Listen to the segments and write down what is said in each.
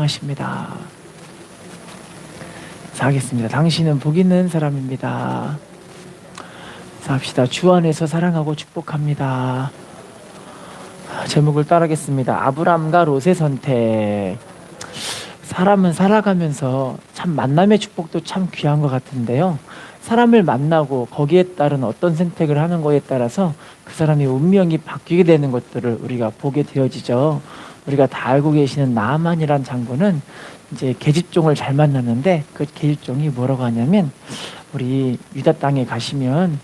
하십니다. 하겠습니다. 당신은 복 있는 사람입니다. 합시다. 주 안에서 사랑하고 축복합니다. 제목을 따르겠습니다. 아브람과 롯의 선택. 사람은 살아가면서 참 만남의 축복도 참 귀한 것 같은데요. 사람을 만나고 거기에 따른 어떤 선택을 하는 거에 따라서 그 사람의 운명이 바뀌게 되는 것들을 우리가 보게 되어지죠. 우리가 다 알고 계시는 나아만이란 장군은 이제 계집종을 잘 만났는데 그 계집종이 뭐라고 하냐면, 우리 유다 땅에 가시면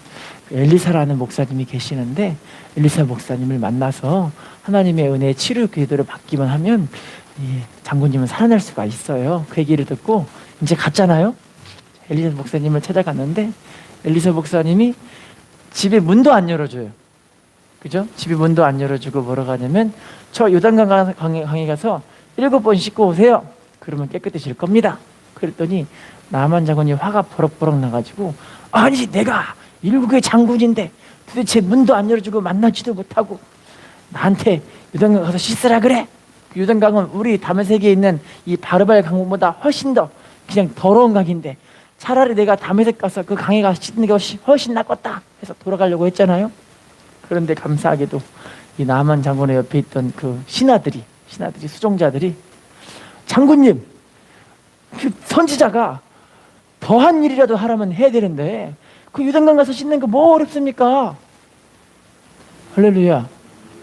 엘리사라는 목사님이 계시는데 엘리사 목사님을 만나서 하나님의 은혜의 치료 기도를 받기만 하면 이 장군님은 살아날 수가 있어요. 그 얘기를 듣고 이제 갔잖아요. 엘리사 목사님을 찾아갔는데 엘리사 목사님이 집에 문도 안 열어줘요. 그죠? 집에 문도 안 열어주고 뭐라고 하냐면, 저 요단강 강에 가서 7번 씻고 오세요. 그러면 깨끗해질 겁니다. 그랬더니 나만 장군이 화가 버럭버럭 나가지고, 아니 내가 일국의 장군인데 도대체 문도 안 열어주고 만나지도 못하고 나한테 요단강 가서 씻으라 그래? 요단강은 우리 다메섹에 있는 이 바르발 강보다 훨씬 더 그냥 더러운 강인데 차라리 내가 다메섹 가서 그 강에 가서 씻는 게 훨씬 낫겠다 해서 돌아가려고 했잖아요. 그런데 감사하게도 이 나만 장군의 옆에 있던 그 신하들이 수종자들이, 장군님, 그 선지자가 더한 일이라도 하라면 해야 되는데 그 요단강 가서 씻는 거 뭐 어렵습니까? 할렐루야.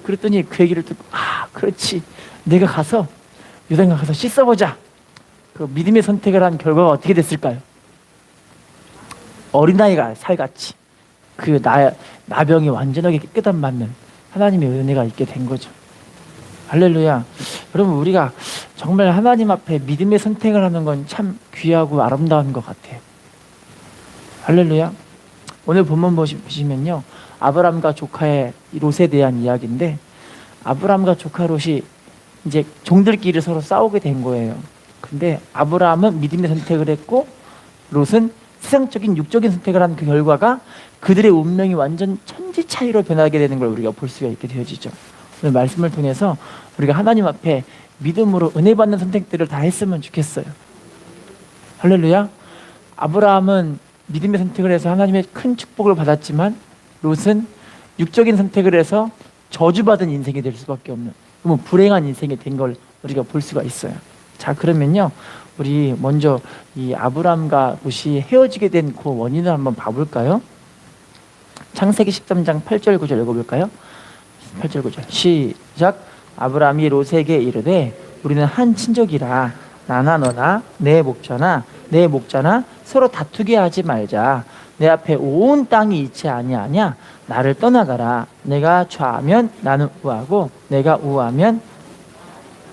그랬더니 그 얘기를 듣고, 그렇지, 내가 가서 요단강 가서 씻어보자. 그 믿음의 선택을 한 결과가 어떻게 됐을까요? 어린아이가 살같이 그 나병이 완전하게 깨끗한 맞는 하나님의 은혜가 있게 된 거죠. 할렐루야. 여러분, 우리가 정말 하나님 앞에 믿음의 선택을 하는 건 참 귀하고 아름다운 것 같아요. 할렐루야. 오늘 본문 보시면요, 아브람과 조카의 롯에 대한 이야기인데, 아브람과 조카 롯이 이제 종들끼리 서로 싸우게 된 거예요. 근데 아브람은 믿음의 선택을 했고 롯은 세상적인 육적인 선택을 한 그 결과가 그들의 운명이 완전 천지 차이로 변하게 되는 걸 우리가 볼 수가 있게 되어지죠. 오늘 말씀을 통해서 우리가 하나님 앞에 믿음으로 은혜 받는 선택들을 다 했으면 좋겠어요. 할렐루야. 아브라함은 믿음의 선택을 해서 하나님의 큰 축복을 받았지만 롯은 육적인 선택을 해서 저주받은 인생이 될 수밖에 없는, 그러면 불행한 인생이 된 걸 우리가 볼 수가 있어요. 자, 그러면요, 우리 먼저 이 아브람과 롯이 헤어지게 된 그 원인을 한번 봐볼까요? 창세기 13장 8절 9절 읽어볼까요? 8절 9절 시작. 아브람이 롯에게 이르되 우리는 한 친족이라 나나 너나 내 목자나 서로 다투게 하지 말자. 내 앞에 온 땅이 있지 아니하냐? 나를 떠나가라. 내가 좌하면 나는 우하고 내가 우하면.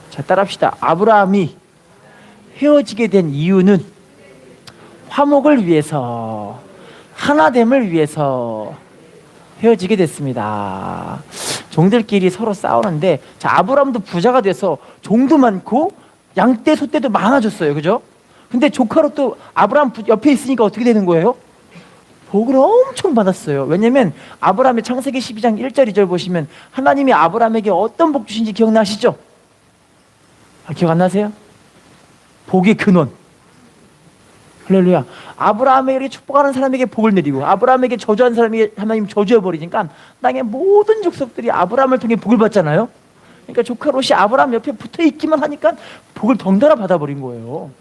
자, 따라합시다. 아브라함이 헤어지게 된 이유는 화목을 위해서, 하나됨을 위해서 헤어지게 됐습니다. 종들끼리 서로 싸우는데, 자, 아브라함도 부자가 돼서 종도 많고 양떼 소떼도 많아졌어요. 그죠? 근데 조카로 또 아브라함 옆에 있으니까 어떻게 되는 거예요? 복을 엄청 받았어요. 왜냐면 아브라함의 창세기 12장 1절 2절 보시면 하나님이 아브라함에게 어떤 복 주신지 기억나시죠? 기억 안 나세요? 복의 근원. 할렐루야. 아브라함에게 축복하는 사람에게 복을 내리고 아브라함에게 저주하는 사람에게 하나님 저주해 버리니까 땅의 모든 족속들이 아브라함을 통해 복을 받잖아요. 그러니까 조카 롯이 아브라함 옆에 붙어 있기만 하니까 복을 덩달아 받아버린 거예요.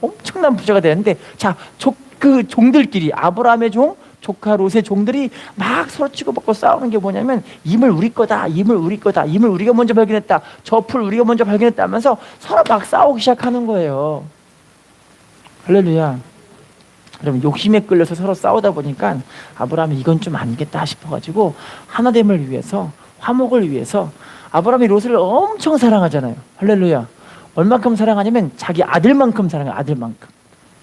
엄청난 부자가 되는데, 자, 그 종들끼리, 아브라함의 종, 조카 롯의 종들이 막 서로 치고받고 싸우는 게 뭐냐면, 임을 우리 거다, 임을 우리 거다, 임을 우리가 먼저 발견했다, 저 풀 우리가 먼저 발견했다 하면서 서로 막 싸우기 시작하는 거예요. 할렐루야. 그러면 욕심에 끌려서 서로 싸우다 보니까 아브라함이 이건 좀 아니겠다 싶어가지고 하나됨을 위해서, 화목을 위해서, 아브라함이 롯을 엄청 사랑하잖아요. 할렐루야. 얼만큼 사랑하냐면 자기 아들만큼 사랑해요. 아들만큼.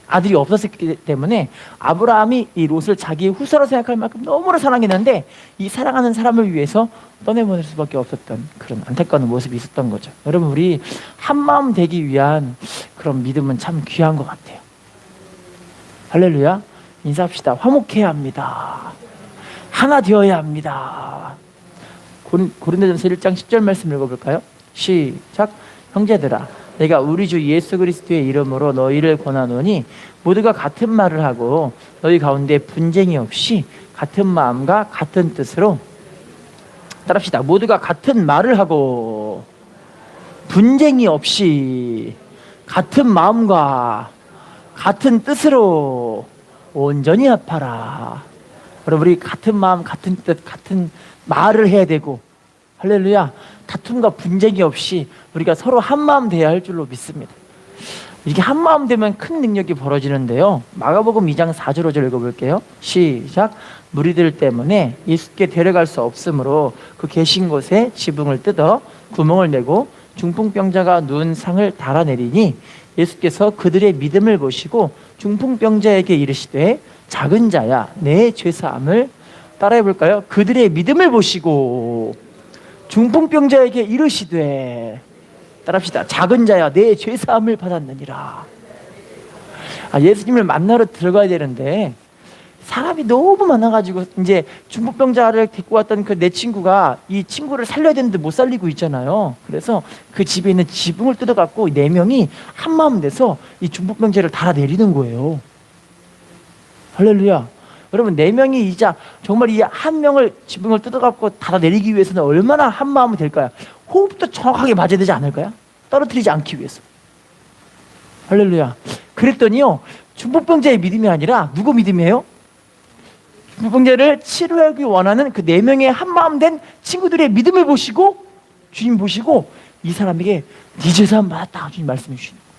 아들이 없었기 때문에 아브라함이 이 롯을 자기의 후사로 생각할 만큼 너무나 사랑했는데 이 사랑하는 사람을 위해서 떠내보낼 수밖에 없었던 그런 안타까운 모습이 있었던 거죠. 여러분, 우리 한마음 되기 위한 그런 믿음은 참 귀한 것 같아요. 할렐루야. 인사합시다. 화목해야 합니다. 하나 되어야 합니다. 고린도전서 1장 10절 말씀 읽어볼까요? 시작. 형제들아, 내가 우리 주 예수 그리스도의 이름으로 너희를 권하노니 모두가 같은 말을 하고 너희 가운데 분쟁이 없이 같은 마음과 같은 뜻으로 따라합시다. 모두가 같은 말을 하고 분쟁이 없이 같은 마음과 같은 뜻으로 온전히 합하라. 여러분, 우리 같은 마음, 같은 뜻, 같은 말을 해야 되고, 할렐루야, 다툼과 분쟁이 없이 우리가 서로 한 마음 돼야 할 줄로 믿습니다. 이렇게 한 마음 되면 큰 능력이 벌어지는데요. 마가복음 2장 4절 5절 읽어볼게요. 시작. 무리들 때문에 예수께 데려갈 수 없으므로 그 계신 곳에 지붕을 뜯어 구멍을 내고 중풍병자가 누운 상을 달아내리니 예수께서 그들의 믿음을 보시고 중풍병자에게 이르시되 작은 자야 내 죄사함을, 따라해 볼까요? 그들의 믿음을 보시고 중풍병자에게 이르시되, 따라합시다. 작은 자야 내 죄사함을 받았느니라. 예수님을 만나러 들어가야 되는데 사람이 너무 많아가지고 이제 중풍병자를 데리고 왔던 그 내 친구가 이 친구를 살려야 되는데 못 살리고 있잖아요. 그래서 그 집에 있는 지붕을 뜯어갖고 4명이 한마음 돼서 이 중풍병자를 달아내리는 거예요. 할렐루야. 여러분, 4명이 이자 정말 이 한 명을 지붕을 뜯어갖고 달아내리기 위해서는 얼마나 한마음이 될까요? 호흡도 정확하게 맞아야 되지 않을까요? 떨어뜨리지 않기 위해서. 할렐루야. 그랬더니요, 중풍병자의 믿음이 아니라 누구 믿음이에요? 중풍병자를 치료하기 원하는 그 4명의 한마음 된 친구들의 믿음을 보시고, 주님 보시고 이 사람에게 네 죄사함 받았다 주님 말씀해 주시는 거예요.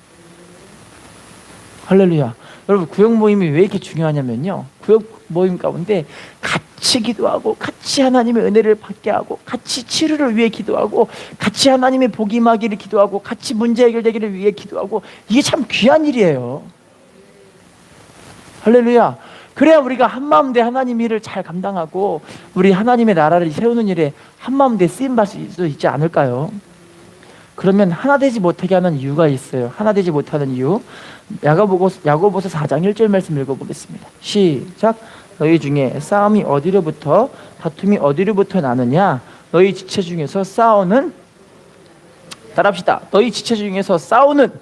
할렐루야. 여러분, 구역 모임이 왜 이렇게 중요하냐면요, 구역 모임 가운데 같이 기도하고 같이 하나님의 은혜를 받게 하고 같이 치료를 위해 기도하고 같이 하나님의 복이 임하기를 기도하고 같이 문제 해결되기를 위해 기도하고, 이게 참 귀한 일이에요. 할렐루야. 그래야 우리가 한마음 돼 하나님 일을 잘 감당하고 우리 하나님의 나라를 세우는 일에 한마음 돼 쓰임받을 수 있지 않을까요? 그러면 하나 되지 못하게 하는 이유가 있어요. 하나 되지 못하는 이유, 야고보서 4장 1절 말씀 읽어보겠습니다. 시작. 너희 중에 싸움이 어디로부터, 다툼이 어디로부터 나느냐? 너희 지체 중에서 싸우는, 따라합시다. 너희 지체 중에서 싸우는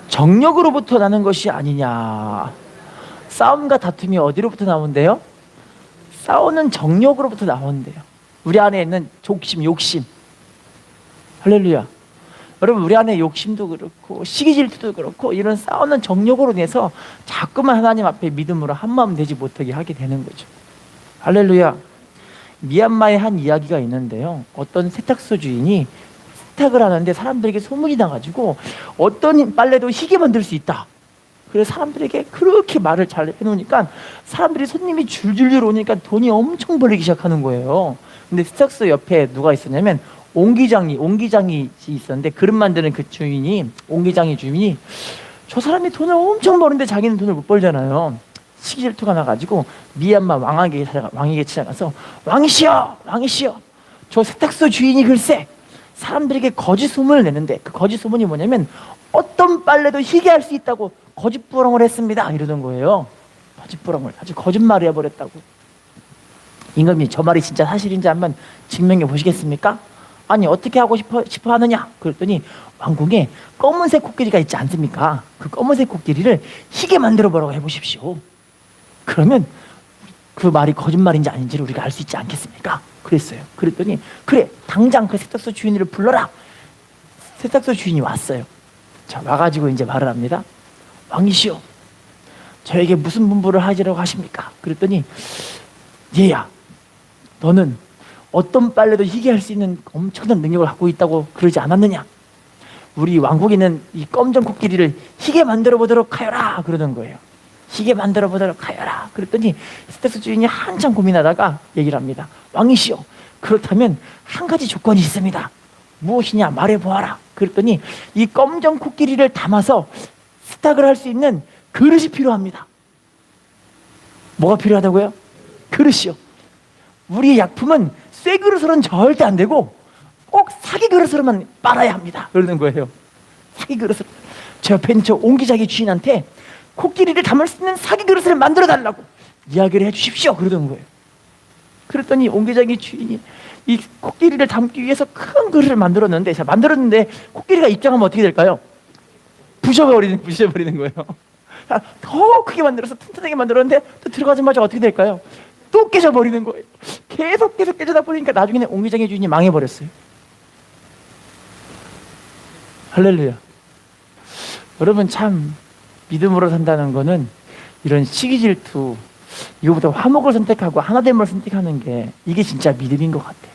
정력으로부터 나는 것이 아니냐. 싸움과 다툼이 어디로부터 나온대요? 싸우는 정력으로부터 나온대요. 우리 안에 있는 욕심. 할렐루야. 여러분, 우리 안에 욕심도 그렇고 시기 질투도 그렇고 이런 싸우는 정력으로 인해서 자꾸만 하나님 앞에 믿음으로 한마음 되지 못하게 하게 되는 거죠. 할렐루야. 미얀마의 한 이야기가 있는데요, 어떤 세탁소 주인이 세탁을 하는데 사람들에게 소문이 나가지고 어떤 빨래도 희게 만들 수 있다. 그래서 사람들에게 그렇게 말을 잘 해놓으니까 사람들이, 손님이 줄줄줄 오니까 돈이 엄청 벌리기 시작하는 거예요. 근데 세탁소 옆에 누가 있었냐면 옹기장이 있었는데, 그릇 만드는 그 주인이, 옹기장이 주인이, 저 사람이 돈을 엄청 버는데 자기는 돈을 못 벌잖아요. 시기 질투가 나가지고 미얀마 왕에게 찾아가서 왕이시여 저 세탁소 주인이 글쎄 사람들에게 거짓 소문을 내는데, 그 거짓 소문이 뭐냐면 어떤 빨래도 희게 할 수 있다고 거짓부렁을 했습니다 이러던 거예요. 거짓부렁을 아주 거짓말을 해버렸다고. 임금님, 저 말이 진짜 사실인지 한번 증명해 보시겠습니까? 아니, 어떻게 하고 싶어 하느냐? 그랬더니 왕궁에 검은색 코끼리가 있지 않습니까? 그 검은색 코끼리를 희게 만들어 보라고 해보십시오. 그러면 그 말이 거짓말인지 아닌지를 우리가 알 수 있지 않겠습니까? 그랬어요. 그랬더니 그래, 당장 그 세탁소 주인을 불러라. 세탁소 주인이 왔어요. 자, 와가지고 이제 말을 합니다. 왕이시여, 저에게 무슨 분부를 하시라고 하십니까? 그랬더니, 얘야, 너는 어떤 빨래도 희게 할 수 있는 엄청난 능력을 갖고 있다고 그러지 않았느냐? 우리 왕국에 있는 이 검정 코끼리를 희게 만들어 보도록 하여라 그러는 거예요. 희게 만들어 보도록 하여라. 그랬더니 세탁소 주인이 한참 고민하다가 얘기를 합니다. 왕이시여, 그렇다면 한 가지 조건이 있습니다. 무엇이냐 말해보아라. 그랬더니 이 검정 코끼리를 담아서 세탁을 할 수 있는 그릇이 필요합니다. 뭐가 필요하다고요? 그릇이요. 우리의 약품은 쇠 그릇으로는 절대 안 되고 꼭 사기 그릇으로만 빨아야 합니다. 그러는 거예요. 사기 그릇을. 저 옆에 있는 저 옹기자기 주인한테 코끼리를 담을 수 있는 사기 그릇을 만들어 달라고 이야기를 해 주십시오. 그러던 거예요. 그랬더니 옹기자기 주인이 이 코끼리를 담기 위해서 큰 그릇을 만들었는데, 자, 만들었는데 코끼리가 입장하면 어떻게 될까요? 부셔버리는 거예요. 자, 더 크게 만들어서 튼튼하게 만들었는데 또 들어가자마자 어떻게 될까요? 또 깨져버리는 거예요. 계속 깨져다 보니까 나중에는 옹기장의 주인이 망해버렸어요. 할렐루야. 여러분, 참 믿음으로 산다는 거는 이런 시기 질투, 이거보다 화목을 선택하고 하나됨을 선택하는 게, 이게 진짜 믿음인 것 같아요.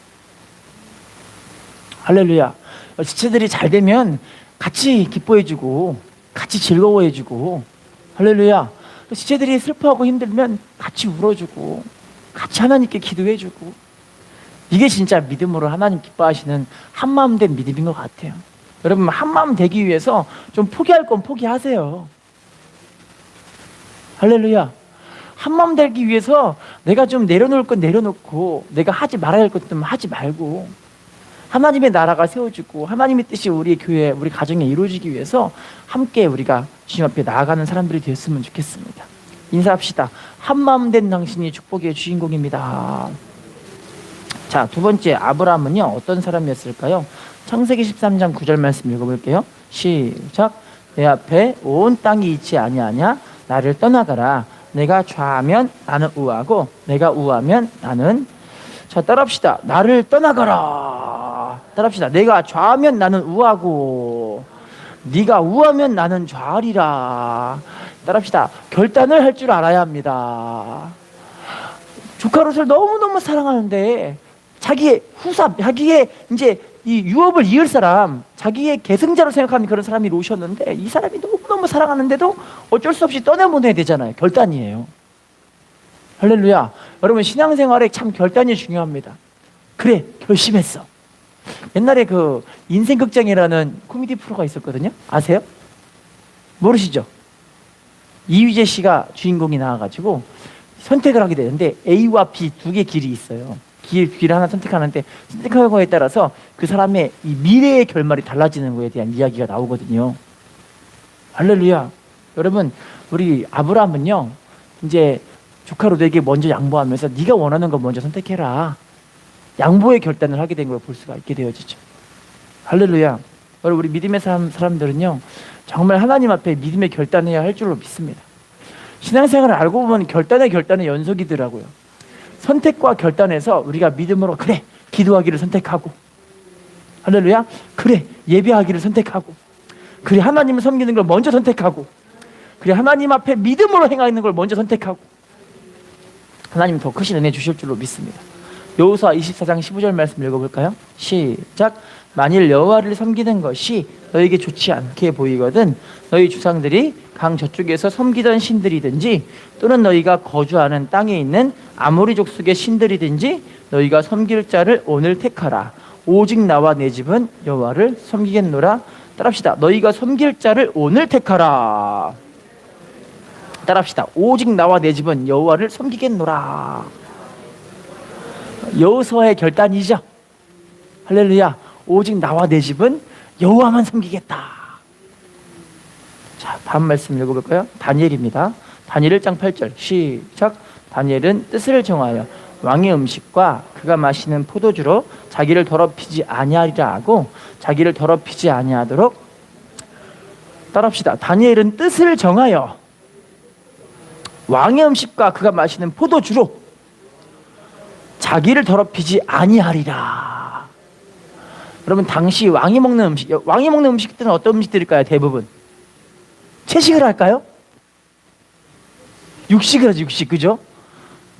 할렐루야. 지체들이 잘 되면 같이 기뻐해주고 같이 즐거워해주고, 할렐루야. 지체들이 슬퍼하고 힘들면 같이 울어주고 같이 하나님께 기도해주고, 이게 진짜 믿음으로 하나님 기뻐하시는 한마음 된 믿음인 것 같아요. 여러분, 한마음 되기 위해서 좀 포기할 건 포기하세요. 할렐루야. 한마음 되기 위해서 내가 좀 내려놓을 건 내려놓고, 내가 하지 말아야 할 것도 하지 말고, 하나님의 나라가 세워지고 하나님의 뜻이 우리 교회, 우리 가정에 이루어지기 위해서 함께 우리가 주님 앞에 나아가는 사람들이 되었으면 좋겠습니다. 인사합시다. 한마음 된 당신이 축복의 주인공입니다. 자, 두 번째, 아브라함은요 어떤 사람이었을까요? 창세기 13장 9절 말씀 읽어볼게요. 시작. 내 앞에 온 땅이 있지 아니하냐? 나를 떠나가라. 내가 좌하면 나는 우하고 내가 우하면 나는, 자, 따라합시다. 나를 떠나가라. 따라합시다. 내가 좌하면 나는 우하고 네가 우하면 나는 좌하리라. 따라합시다. 결단을 할 줄 알아야 합니다. 조카 롯을 너무너무 사랑하는데 자기의 후사, 자기의 이제 이 유업을 이을 사람, 자기의 계승자로 생각하는 그런 사람이 롯이었는데, 이 사람이 너무너무 사랑하는데도 어쩔 수 없이 떠내보내야 되잖아요. 결단이에요. 할렐루야. 여러분, 신앙생활에 참 결단이 중요합니다. 그래, 결심했어. 옛날에 그 인생극장이라는 코미디 프로가 있었거든요. 아세요? 모르시죠? 이휘재 씨가 주인공이 나와가지고 선택을 하게 되는데, A와 B 두 개 길이 있어요. 길을 하나 선택하는데, 선택하는 거에 따라서 그 사람의 이 미래의 결말이 달라지는 거에 대한 이야기가 나오거든요. 할렐루야. 여러분, 우리 아브라함은요 이제 조카 롯에게 먼저 양보하면서 네가 원하는 거 먼저 선택해라, 양보의 결단을 하게 된 걸 볼 수가 있게 되어지죠. 할렐루야. 여러분, 우리 믿음의 사람들은요 정말 하나님 앞에 믿음의 결단해야 할 줄로 믿습니다. 신앙생활을 알고 보면 결단의 연속이더라고요. 선택과 결단에서 우리가 믿음으로, 그래, 기도하기를 선택하고, 할렐루야, 그래, 예배하기를 선택하고, 그래, 하나님을 섬기는 걸 먼저 선택하고, 그래, 하나님 앞에 믿음으로 행하는 걸 먼저 선택하고, 하나님 더 크신 은혜 주실 줄로 믿습니다. 여호수아 24장 15절 말씀 읽어볼까요? 시작. 만일 여호와를 섬기는 것이 너에게 좋지 않게 보이거든 너희 조상들이 강 저쪽에서 섬기던 신들이든지 또는 너희가 거주하는 땅에 있는 아모리 족속의 신들이든지 너희가 섬길 자를 오늘 택하라. 오직 나와 내 집은 여호와를 섬기겠노라. 따라합시다. 너희가 섬길 자를 오늘 택하라. 따라합시다. 오직 나와 내 집은 여호와를 섬기겠노라. 여호수아의 결단이죠. 할렐루야. 오직 나와 내 집은 여호와만 섬기겠다. 자, 다음 말씀 읽어볼까요? 다니엘입니다. 다니엘 1장 8절 시작. 다니엘은 뜻을 정하여 왕의 음식과 그가 마시는 포도주로 자기를 더럽히지 아니하리라 하고 자기를 더럽히지 아니하도록, 따라합시다. 다니엘은 뜻을 정하여 왕의 음식과 그가 마시는 포도주로 자기를 더럽히지 아니하리라. 여러분, 당시 왕이 먹는 음식들은 어떤 음식들일까요? 대부분 채식을 할까요? 육식을 하죠. 육식, 그죠?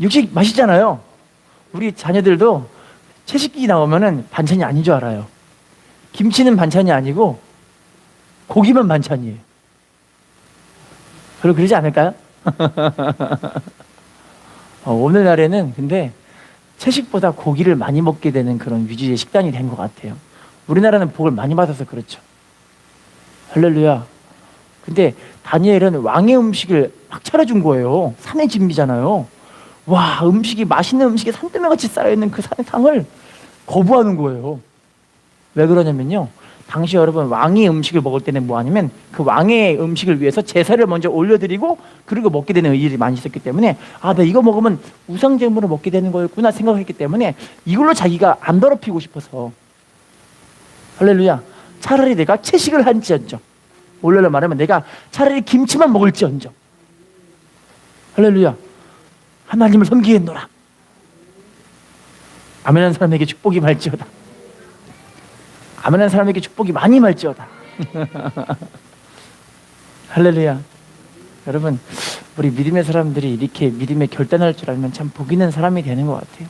육식 맛있잖아요. 우리 자녀들도 채식이 나오면은 반찬이 아닌 줄 알아요. 김치는 반찬이 아니고 고기만 반찬이에요. 별로 그러지 않을까요? 오늘날에는 근데 채식보다 고기를 많이 먹게 되는 그런 위주의 식단이 된 것 같아요. 우리나라는 복을 많이 받아서 그렇죠. 할렐루야. 근데 다니엘은 왕의 음식을 막 차려준 거예요. 산의 진미잖아요. 와, 맛있는 음식이 산더미같이 쌓여있는 그 산의 상을 거부하는 거예요. 왜 그러냐면요, 당시 여러분 왕이 음식을 먹을 때는 뭐 하냐면 그 왕의 음식을 위해서 제사를 먼저 올려드리고 그리고 먹게 되는 일이 많이 있었기 때문에 아, 내가 이거 먹으면 우상제물을 먹게 되는 거였구나 생각했기 때문에 이걸로 자기가 안 더럽히고 싶어서 할렐루야, 차라리 내가 채식을 한지언정, 원래로 말하면 내가 차라리 김치만 먹을지언정, 할렐루야, 하나님을 섬기겠노라. 아멘한 사람에게 축복이 말지어다. 아멘한 사람에게 축복이 많이 말지어다. 할렐루야. 여러분, 우리 믿음의 사람들이 이렇게 믿음의 결단할 줄 알면 참 복 있는 사람이 되는 것 같아요.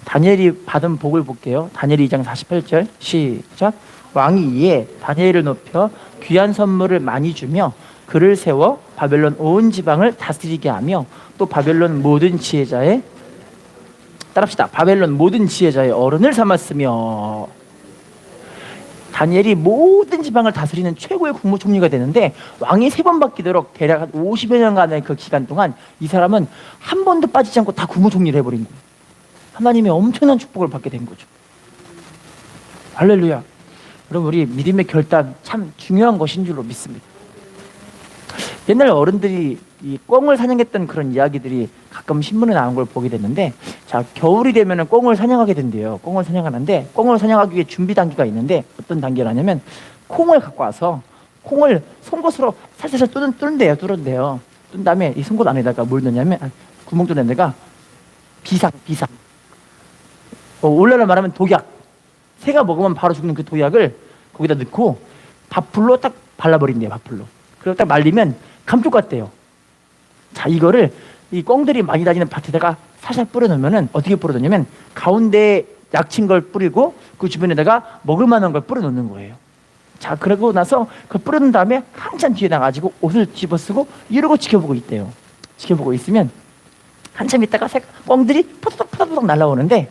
다니엘이 받은 복을 볼게요. 다니엘 2장 48절 시작. 왕이 이에 다니엘을 높여 귀한 선물을 많이 주며 그를 세워 바벨론 온 지방을 다스리게 하며 또 바벨론 모든 지혜자의, 따라합시다, 바벨론 모든 지혜자의 어른을 삼았으며. 다니엘이 모든 지방을 다스리는 최고의 국무총리가 되는데 왕이 3번 바뀌도록 대략 한 50여 년간의 그 기간 동안 이 사람은 한 번도 빠지지 않고 다 국무총리를 해버린 거예요. 하나님의 엄청난 축복을 받게 된 거죠. 할렐루야. 여러분, 우리 믿음의 결단 참 중요한 것인 줄로 믿습니다. 옛날 어른들이 이 꿩을 사냥했던 그런 이야기들이 가끔 신문에 나온 걸 보게 됐는데, 자, 겨울이 되면은 꿩을 사냥하게 된대요. 꿩을 사냥하는데 꿩을 사냥하기 위해 준비 단계가 있는데 어떤 단계라냐면 콩을 갖고 와서 콩을 송곳으로 살살살 뚫는데요. 뚫은 다음에 이 송곳 안에다가 뭘 넣냐면 구멍 뚫는 데가 비상 원래로 말하면 독약, 새가 먹으면 바로 죽는 그 독약을 거기다 넣고 밥풀로 딱 발라버린대요. 밥풀로. 그리고 딱 말리면 감쪽 같대요. 자, 이거를 이 꿩들이 많이 다니는 밭에다가 살살 뿌려놓으면은 어떻게 뿌려놓냐면 가운데 약친 걸 뿌리고 그 주변에다가 먹을 만한 걸 뿌려놓는 거예요. 자, 그러고 나서 그 뿌려놓은 다음에 한참 뒤에 나가지고 옷을 집어쓰고 이러고 지켜보고 있대요. 지켜보고 있으면 한참 있다가 꿩들이 포도덕 날라오는데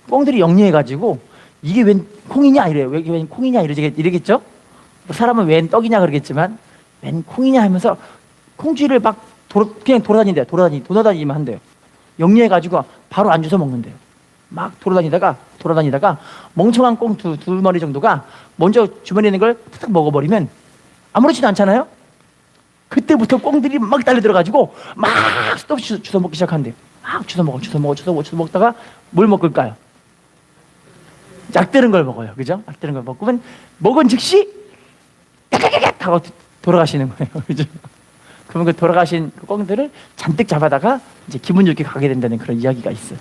꿩들이 영리해가지고 이게 웬 콩이냐 이래요. 웬 콩이냐 이러겠죠? 사람은 웬 떡이냐 그러겠지만 웬 콩이냐 하면서 콩쥐를 막 그냥 돌아다니기만 한대요. 영리해가지고 바로 안 주워 먹는데요. 막 돌아다니다가 멍청한 꽁 두 마리 정도가 먼저 주변에 있는 걸 탁 먹어버리면 아무렇지도 않잖아요. 그때부터 꽁들이 막 달려들어가지고 막 수없이 주워 먹기 시작한대요. 막 주워 먹다가 뭘 먹을까요? 약들은 걸 먹어요. 그죠? 약들은 걸 먹으면 먹은 즉시 야야야야 하고 돌아가시는 거예요. 그죠? 그러면 그 돌아가신 꽁들을 잔뜩 잡아다가 이제 기분 좋게 가게 된다는 그런 이야기가 있어요.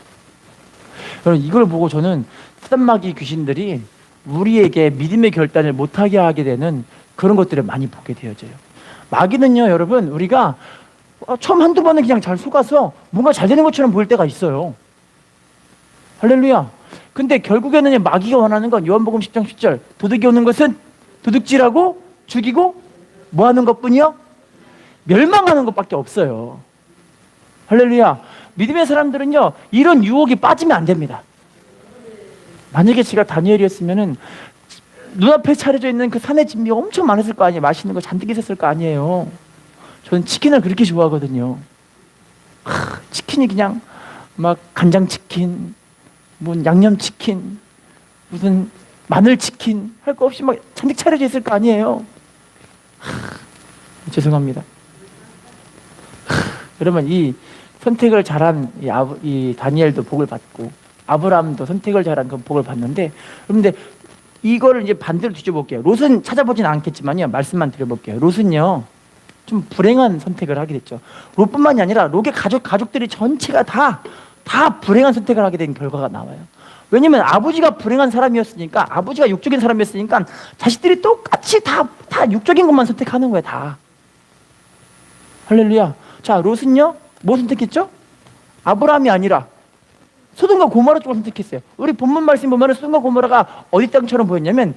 여러분, 이걸 보고 저는 사단마귀 귀신들이 우리에게 믿음의 결단을 못하게 하게 되는 그런 것들을 많이 보게 되어져요. 마귀는요, 여러분, 우리가 처음 한두 번은 그냥 잘 속아서 뭔가 잘 되는 것처럼 보일 때가 있어요. 할렐루야. 근데 결국에는 마귀가 원하는 건 요한복음 10장 10절 도둑이 오는 것은 도둑질하고 죽이고 뭐 하는 것뿐이요? 멸망하는 것밖에 없어요. 할렐루야. 믿음의 사람들은요, 이런 유혹에 빠지면 안 됩니다. 만약에 제가 다니엘이었으면은 눈앞에 차려져 있는 그 산의 진미가 엄청 많았을 거 아니에요. 맛있는 거 잔뜩 있었을 거 아니에요. 저는 치킨을 그렇게 좋아하거든요. 치킨이 그냥 막 간장치킨, 뭐 양념치킨, 무슨 마늘치킨 할 거 없이 막 잔뜩 차려져 있을 거 아니에요. 죄송합니다. 여러분, 이 선택을 잘한 이 다니엘도 복을 받고 아브라함도 선택을 잘한 그 복을 받는데, 그런데 이거를 이제 반대로 뒤져볼게요. 롯은 찾아보진 않겠지만요, 말씀만 드려볼게요. 롯은요, 좀 불행한 선택을 하게 됐죠. 롯뿐만이 아니라 롯의 가족들이 전체가 다 불행한 선택을 하게 된 결과가 나와요. 왜냐면 아버지가 불행한 사람이었으니까, 아버지가 육적인 사람이었으니까 자식들이 똑같이 다 육적인 것만 선택하는 거예요. 다. 할렐루야. 자, 롯은요, 뭐 선택했죠? 아브라함이 아니라 소돔과 고모라 쪽을 선택했어요. 우리 본문 말씀 보면 소돔과 고모라가 어디 땅처럼 보였냐면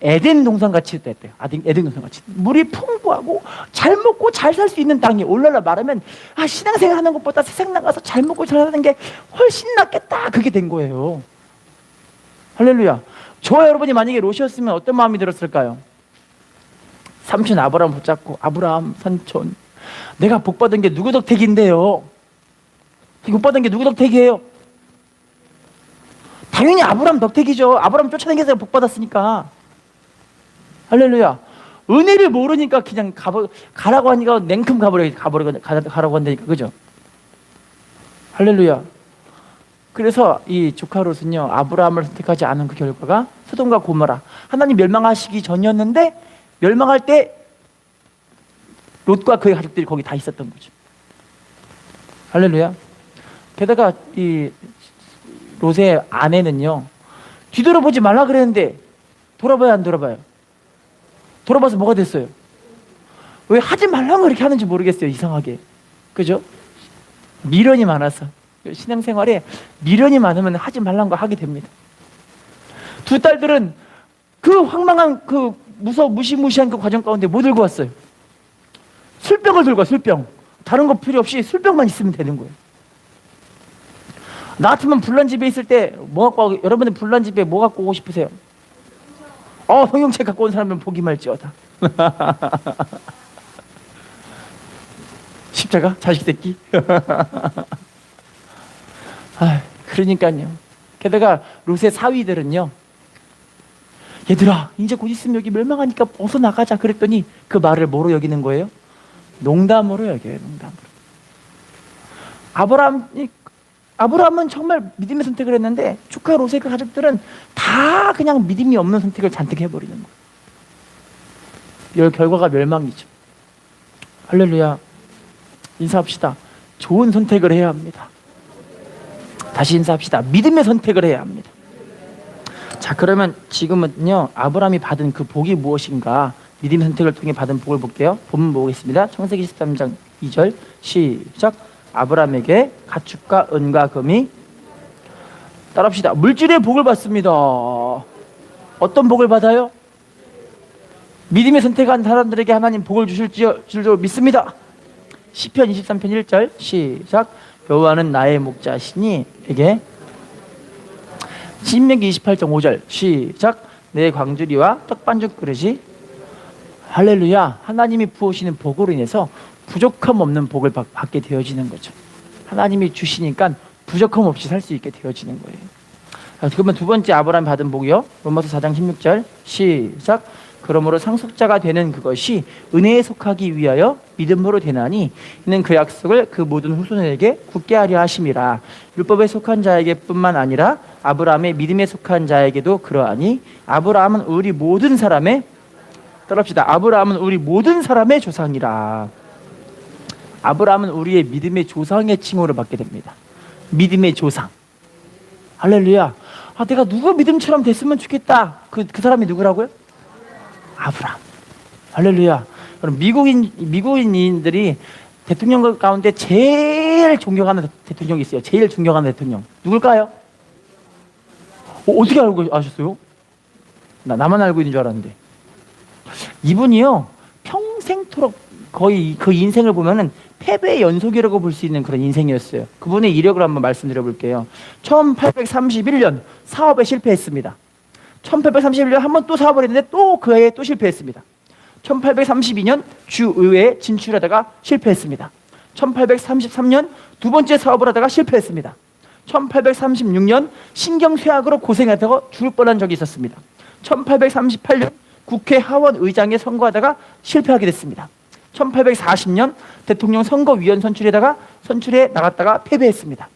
에덴 동산같이 됐대요. 에덴 동산같이. 물이 풍부하고 잘 먹고 잘 살 수 있는 땅이, 올라라 말하면 신앙생활 하는 것보다 세상 나가서 잘 먹고 잘 사는 게 훨씬 낫겠다. 그게 된 거예요. 할렐루야. 저와 여러분이 만약에 롯이었으면 어떤 마음이 들었을까요? 삼촌 아브라함 붙잡고, 아브라함 삼촌, 내가 복 받은 게 누구 덕택인데요? 복 받은 게 누구 덕택이에요? 당연히 아브라함 덕택이죠. 아브라함 쫓아다니면서 복 받았으니까. 할렐루야. 은혜를 모르니까 그냥 가라고 하니까 냉큼 가라고 한다니까. 그죠? 할렐루야. 그래서 이 조카 롯은요, 아브라함을 선택하지 않은 그 결과가 소돔과 고모라, 하나님 멸망하시기 전이었는데 멸망할 때 롯과 그의 가족들이 거기 다 있었던 거죠. 할렐루야. 게다가 이 롯의 아내는요, 뒤돌아보지 말라 그랬는데 돌아봐야 안 돌아봐요? 돌아봐서 뭐가 됐어요? 왜 하지 말라고 그렇게 하는지 모르겠어요. 이상하게. 그죠? 미련이 많아서. 신앙생활에 미련이 많으면 하지 말라는 거 하게 됩니다. 두 딸들은 그 황망한 그 무시무시한 그 과정 가운데 뭐 들고 왔어요? 술병을 들고 와. 술병. 다른 거 필요 없이 술병만 있으면 되는 거예요. 나 같으면 불난집에 있을 때 뭐 갖고 오고, 여러분들 불난집에 뭐 갖고 오고 싶으세요? 성경책 갖고 온 사람은 보기 말지어다. 십자가? 자식 새끼? 그러니까요. 게다가 롯의 사위들은요, 얘들아 이제 곧 있으면 여기 멸망하니까 어서 나가자 그랬더니 그 말을 뭐로 여기는 거예요? 농담으로 여겨요. 농담으로. 아브라함은 정말 믿음의 선택을 했는데 조카 롯의 그 가족들은 다 그냥 믿음이 없는 선택을 잔뜩 해버리는 거예요. 결과가 멸망이죠. 할렐루야. 인사합시다. 좋은 선택을 해야 합니다. 다시 인사합시다. 믿음의 선택을 해야 합니다. 자, 그러면 지금은요, 아브라함이 받은 그 복이 무엇인가, 믿음의 선택을 통해 받은 복을 볼게요. 본문 보겠습니다. 창세기 13장 2절 시작. 아브라함에게 가축과 은과 금이, 따라합시다. 물질의 복을 받습니다. 어떤 복을 받아요? 믿음의 선택한 사람들에게 하나님 복을 주실 줄로 믿습니다. 시편 23편 1절 시작. 여호와는 나의 목자시니 에게, 신명기 28장 5절 시작. 내 광주리와 떡반죽 그릇이, 할렐루야. 하나님이 부으시는 복으로 인해서 부족함 없는 복을 받게 되어지는 거죠. 하나님이 주시니까 부족함 없이 살 수 있게 되어지는 거예요. 그러면 두 번째 아브라함이 받은 복이요, 로마서 4장 16절 시작. 그러므로 상속자가 되는 그것이 은혜에 속하기 위하여 믿음으로 되나니 이는 그 약속을 그 모든 후손에게 굳게 하려 하심이라. 율법에 속한 자에게 뿐만 아니라 아브라함의 믿음에 속한 자에게도 그러하니 아브라함은 우리 모든 사람의, 따라합시다. 아브라함은 우리 모든 사람의 조상이라. 아브라함은 우리의 믿음의 조상의 칭호를 받게 됩니다. 믿음의 조상. 할렐루야. 내가 누구 믿음처럼 됐으면 좋겠다. 그 사람이 누구라고요? 아브라함. 할렐루야. 그럼 미국인들이 대통령 가운데 제일 존경하는 대통령이 있어요. 제일 존경하는 대통령 누굴까요? 어떻게 알고 아셨어요? 나만 알고 있는 줄 알았는데, 이분이요 평생토록 거의 그 인생을 보면은 패배의 연속이라고 볼 수 있는 그런 인생이었어요. 그분의 이력을 한번 말씀드려 볼게요. 1831년 사업에 실패했습니다. 1831년 한 번 또 사업을 했는데 또 그 해에 또 실패했습니다. 1832년 주의회에 진출하다가 실패했습니다. 1833년 두 번째 사업을 하다가 실패했습니다. 1836년 신경쇠약으로 고생하다가 죽을 뻔한 적이 있었습니다. 1838년 국회 하원 의장에 선거하다가 실패하게 됐습니다. 1840년 대통령 선거위원 선출에 나갔다가 패배했습니다.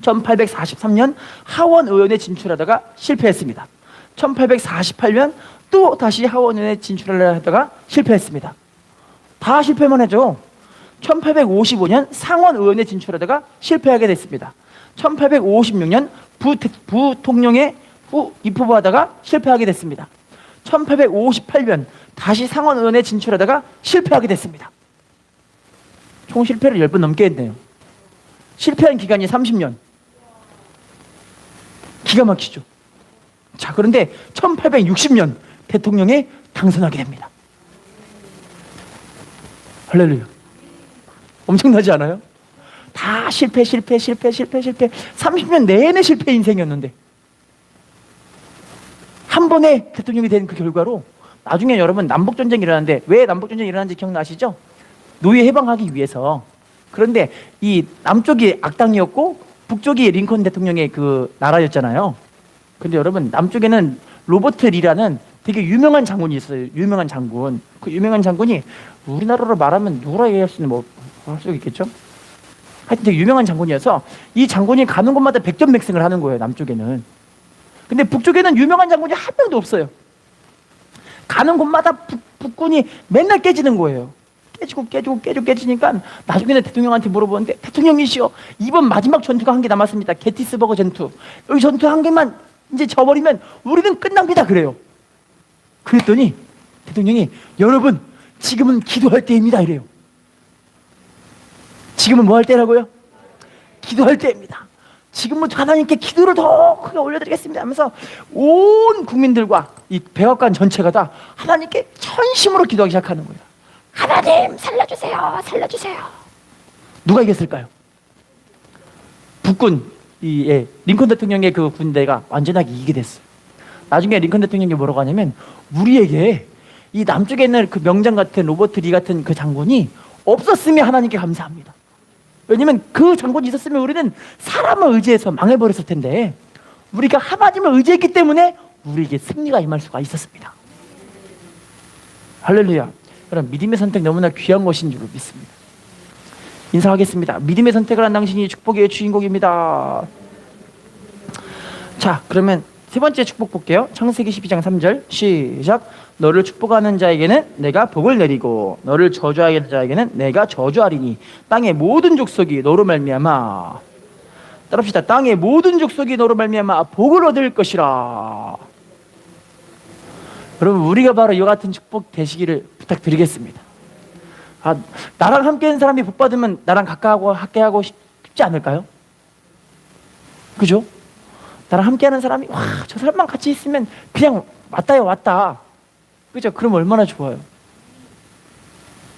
1843년 하원 의원에 진출하다가 실패했습니다. 1848년 또 다시 하원의원에 진출하려 하다가 실패했습니다. 다 실패만 하죠. 1855년 상원 의원에 진출하다가 실패하게 됐습니다. 1856년 부통령에 입후보하다가 실패하게 됐습니다. 1858년 다시 상원 의원에 진출하다가 실패하게 됐습니다. 총 실패를 10번 넘게 했네요. 실패한 기간이 30년. 기가 막히죠. 자, 그런데 1860년 대통령에 당선하게 됩니다. 할렐루야. 엄청나지 않아요? 다 실패. 30년 내내 실패 인생이었는데 한 번에 대통령이 된 그 결과로 나중에 여러분 남북전쟁이 일어났는데, 왜 남북전쟁이 일어났는지 기억나시죠? 노예 해방하기 위해서. 그런데 이 남쪽이 악당이었고 북쪽이 링컨 대통령의 그 나라였잖아요. 근데 여러분 남쪽에는 로버트 리라는 되게 유명한 장군이 있어요. 유명한 장군. 그 유명한 장군이 우리나라로 말하면 누구라 얘기할 수 있는 할 수 있겠죠? 하여튼 되게 유명한 장군이어서 이 장군이 가는 곳마다 백전백승을 하는 거예요. 남쪽에는. 근데 북쪽에는 유명한 장군이 한 명도 없어요. 가는 곳마다 북군이 맨날 깨지는 거예요. 깨지니까 나중에는 대통령한테 물어보는데, 대통령이시여, 이번 마지막 전투가 한 개 남았습니다. 게티스버그 전투. 여기 전투 한 개만 이제 져버리면 우리는 끝납니다. 그래요. 그랬더니 대통령이, 여러분 지금은 기도할 때입니다. 이래요. 지금은 뭐 할 때라고요? 기도할 때입니다. 지금부터 하나님께 기도를 더 크게 올려드리겠습니다 하면서 온 국민들과 이 백악관 전체가 다 하나님께 전심으로 기도하기 시작하는 거예요. 하나님 살려주세요, 살려주세요. 누가 이겼을까요? 북군, 링컨 대통령의 그 군대가 완전하게 이기게 됐어요. 나중에 링컨 대통령이 뭐라고 하냐면, 우리에게 이 남쪽에 있는 그 명장 같은 로버트 리 같은 그 장군이 없었으면 하나님께 감사합니다. 왜냐면 그 장군이 있었으면 우리는 사람을 의지해서 망해버렸을 텐데, 우리가 하나님을 의지했기 때문에 우리에게 승리가 임할 수가 있었습니다. 할렐루야. 여러분, 믿음의 선택 너무나 귀한 것인 줄 믿습니다. 인사하겠습니다. 믿음의 선택을 한 당신이 축복의 주인공입니다. 자, 그러면 세 번째 축복 볼게요. 창세기 12장 3절 시작. 너를 축복하는 자에게는 내가 복을 내리고 너를 저주하는 자에게는 내가 저주하리니 땅의 모든 족속이 너로 말미암아, 따라합시다. 땅의 모든 족속이 너로 말미암아 복을 얻을 것이라. 여러분, 우리가 바로 이와 같은 축복 되시기를 부탁드리겠습니다. 나랑 함께하는 사람이 복 받으면 나랑 가까하고 함께하고 싶지 않을까요? 그죠? 나랑 함께하는 사람이, 와, 저 사람만 같이 있으면 그냥 왔다요 왔다. 그죠? 그럼 얼마나 좋아요.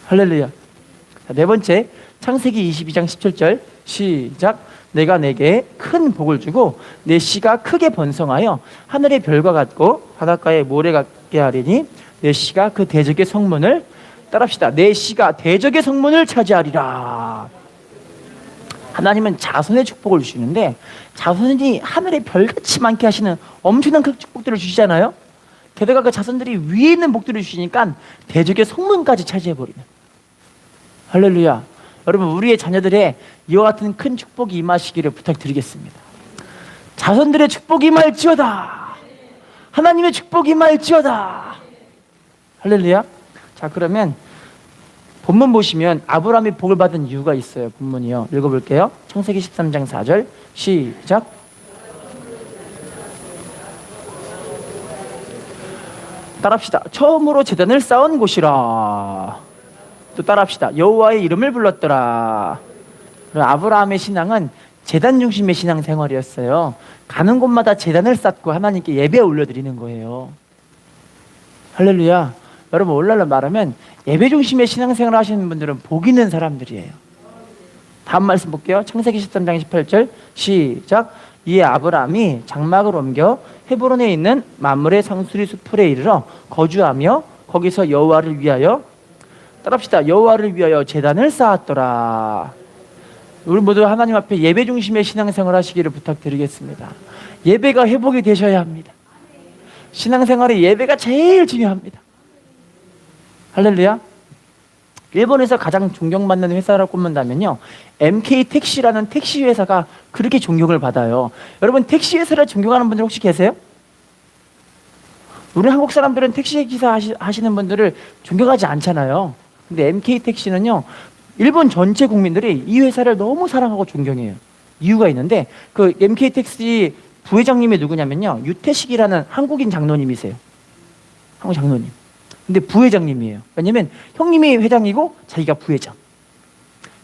할렐루야. 자, 네 번째, 창세기 22장 17절 시작. 내가 내게 큰 복을 주고 내 씨가 크게 번성하여 하늘의 별과 같고 바닷가의 모래 같게 하리니 내 씨가 그 대적의 성문을, 따라합시다. 내 씨가 대적의 성문을 차지하리라. 하나님은 자손의 축복을 주시는데, 자손이 하늘의 별같이 많게 하시는 엄청난 그 축복들을 주시잖아요. 게다가 그 자손들이 위에 있는 복들을 주시니까 대적의 성문까지 차지해버리는. 할렐루야. 여러분, 우리의 자녀들의 이와 같은 큰 축복이 임하시기를 부탁드리겠습니다. 자손들의 축복이 임할지어다. 하나님의 축복이 임할지어다. 할렐루야. 자, 그러면 본문 보시면 아브라함이 복을 받은 이유가 있어요. 본문이요. 읽어볼게요. 창세기 13장 4절 시작. 따라합시다. 처음으로 제단을 쌓은 곳이라. 또 따라합시다. 여호와의 이름을 불렀더라. 아브라함의 신앙은 제단 중심의 신앙생활이었어요. 가는 곳마다 제단을 쌓고 하나님께 예배 올려드리는 거예요. 할렐루야. 여러분, 오늘날로 말하면 예배 중심의 신앙생활 하시는 분들은 복 있는 사람들이에요. 다음 말씀 볼게요. 창세기 13장 18절 시작. 이에 아브라함이 장막을 옮겨 헤브론에 있는 만물의 상수리 수풀에 이르러 거주하며 거기서 여호와를 위하여, 따라합시다. 여호와를 위하여 제단을 쌓았더라. 우리 모두 하나님 앞에 예배 중심의 신앙생활 하시기를 부탁드리겠습니다. 예배가 회복이 되셔야 합니다. 신앙생활에 예배가 제일 중요합니다. 할렐루야. 일본에서 가장 존경받는 회사라고 꼽는다면요, MK 택시라는 택시 회사가 그렇게 존경을 받아요. 여러분, 택시 회사를 존경하는 분들 혹시 계세요? 우리 한국 사람들은 택시 기사 하시는 분들을 존경하지 않잖아요. 근데 MK 택시는요, 일본 전체 국민들이 이 회사를 너무 사랑하고 존경해요. 이유가 있는데, 그 MK 택시 부회장님이 누구냐면요, 유태식이라는 한국인 장로님이세요. 한국 장로님. 근데 부회장님이에요. 왜냐면 형님이 회장이고 자기가 부회장.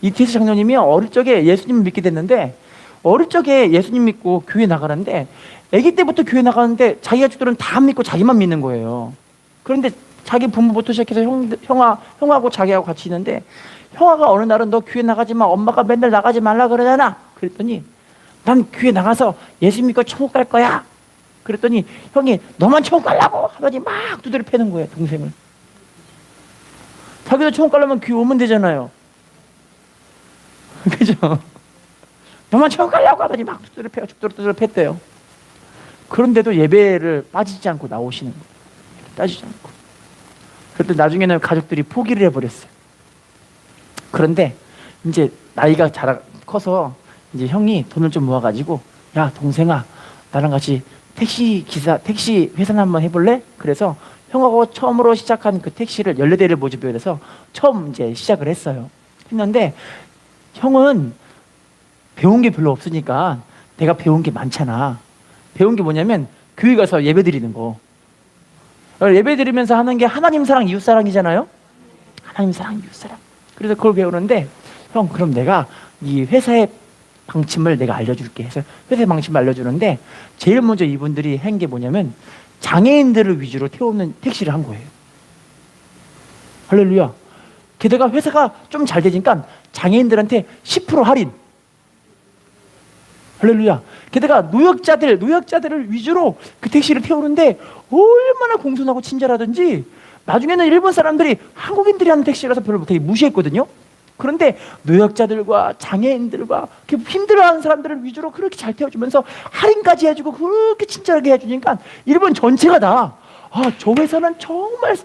이태수 장로님이 어릴 적에 예수님을 믿게 됐는데, 어릴 적에 예수님 믿고 교회 나가는데, 아기 때부터 교회 나가는데 자기 가족들은 다 안 믿고 자기만 믿는 거예요. 그런데 자기 부모부터 시작해서 형하고 자기하고 같이 있는데, 형아가 어느 날은 너 교회 나가지 마, 엄마가 맨날 나가지 말라 그러잖아. 그랬더니 난 교회 나가서 예수 믿고 천국 갈 거야. 그랬더니 형이 너만 천국 가려고 하더니 막 두드려 패는 거예요, 동생을. 자기도 천국 가려면 교회 오면 되잖아요. 그죠? 너만 천국 가려고 하더니 막 두드려 패요. 두드려 팼대요. 그런데도 예배를 빠지지 않고 나오시는 거예요. 따지지 않고. 그런데 나중에는 가족들이 포기를 해버렸어요. 그런데 이제 나이가 커서 이제 형이 돈을 좀 모아가지고, 야 동생아, 나랑 같이 택시 회사나 한번 해볼래? 그래서 형하고 처음으로 시작한 그 택시를 14대를 모집을 해서 처음 이제 시작을 했어요. 했는데 형은 배운 게 별로 없으니까 내가 배운 게 많잖아. 배운 게 뭐냐면 교회 가서 예배 드리는 거. 예배 드리면서 하는 게 하나님 사랑, 이웃 사랑이잖아요. 하나님 사랑, 이웃 사랑. 그래서 그걸 배우는데, 형 그럼 내가 이 회사의 방침을 내가 알려줄게 해서 회사의 방침을 알려주는데, 제일 먼저 이분들이 한 게 뭐냐면 장애인들을 위주로 태우는 택시를 한 거예요. 할렐루야. 게다가 회사가 좀 잘 되니까 장애인들한테 10% 할인. 할렐루야. 게다가 노약자들을 위주로 그 택시를 태우는데 얼마나 공손하고 친절하든지, 나중에는 일본 사람들이 한국인들이 하는 택시라서 별로 되게 무시했거든요. 그런데 노약자들과 장애인들과 힘들어하는 사람들을 위주로 그렇게 잘 태워주면서 할인까지 해주고 그렇게 친절하게 해주니까 일본 전체가 다, 아, 저 회사는 정말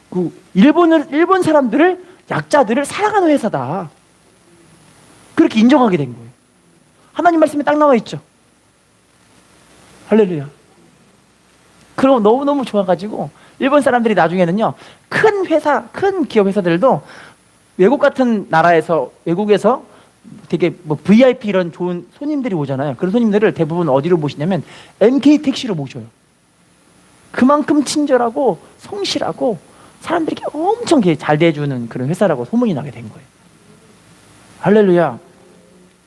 그 일본 사람들을, 약자들을 사랑하는 회사다, 그렇게 인정하게 된 거예요. 하나님 말씀에 딱 나와 있죠. 할렐루야. 그럼 너무너무 좋아가지고 일본 사람들이 나중에는요, 큰 기업 회사들도 외국 같은 나라에서, 외국에서 되게 뭐 VIP 이런 좋은 손님들이 오잖아요. 그런 손님들을 대부분 어디로 모시냐면 MK 택시로 모셔요. 그만큼 친절하고 성실하고 사람들이 엄청 잘 대해주는 그런 회사라고 소문이 나게 된 거예요. 할렐루야.